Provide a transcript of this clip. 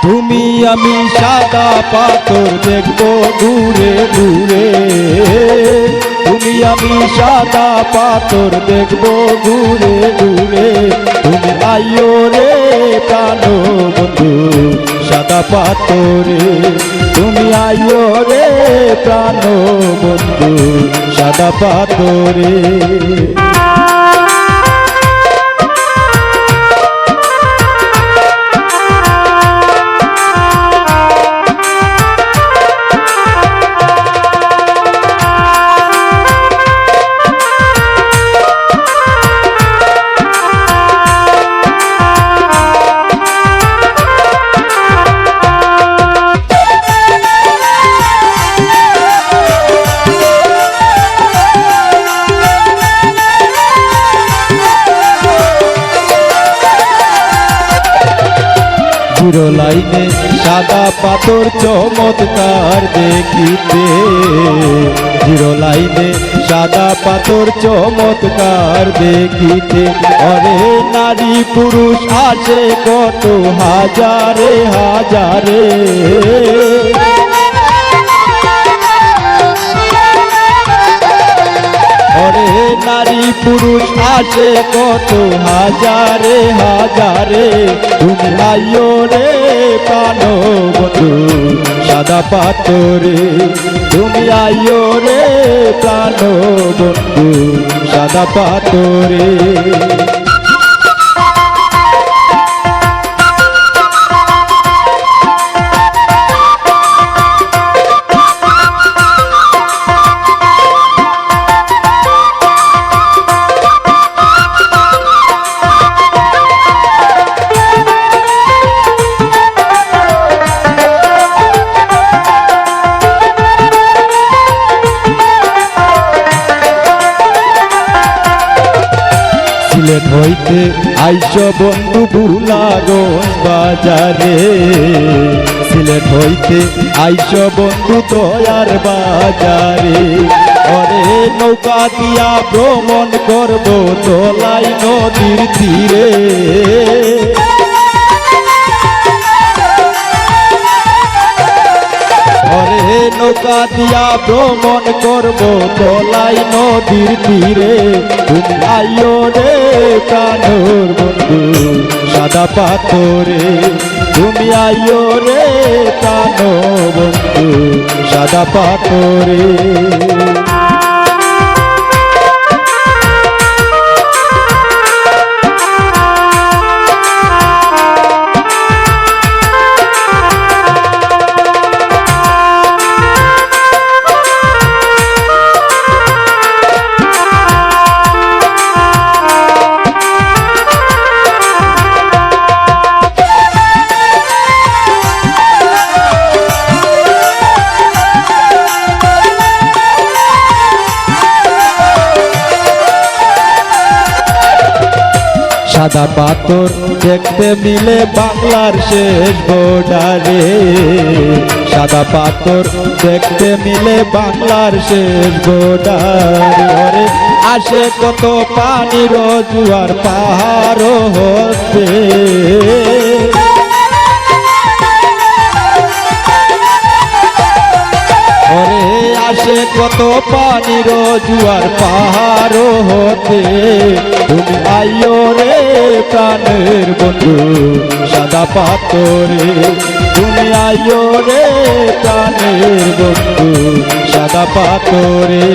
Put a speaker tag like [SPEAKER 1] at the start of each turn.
[SPEAKER 1] তুমি আমি সাদা পাথর দেখবো ঘুরে ঘুরে, তুমি আমি সাদা পাথর দেখবো ঘুরে ঘুরে। তুমি আইও রে প্রাণ বন্ধু সাদা পাথরে, তুমি আইও রে প্রাণ বন্ধু সাদা পাথরে। জিরো লাইনে সাদা পাথর চমৎকার দেখিতে, জিরো লাইনে সাদা পাথর চমৎকার দেখিতে। অরে নারী পুরুষ আছে কত হাজারে হাজারে, অরে নারী পুরুষ আছে কত হাজারে হাজারে। তুমি আইও রে প্রাণ বন্ধু সাদা পাথরে, তুমি আইও রে প্রাণ বন্ধু সাদা পাথরে। সিলেট হইতে আইস বন্ধু ভুলাগঞ্জ বাজারে, সিলেট হইতে আইস বন্ধু দয়ার বাজারে। অরে নৌকা দিয়া ভ্রমণ করব দোলাই নদীর তীরে, অরে নৌকা দিয়া ভ্রমণ করব দোলাই নদীর তীরে। তুমি আইও রে প্রাণর বন্ধু সাদা পাথরে, তুমি আইও রে প্রাণ বন্ধু সাদা পাথরে। সাদা পাথর দেখতে মিলে বাংলার শেষ বর্ডারে, সাদা পাথর দেখতে মিলে বাংলার শেষ বর্ডারে। আসে কত পানির জোয়ার পাহাড় হতে, ওরে আসে কত পানির জোয়ার পাহাড় হতে। তুমি আইও রে প্রাণের বন্ধু সাদা পাথরে, তুমি আইও রে প্রাণের বন্ধু সাদা পাথরে।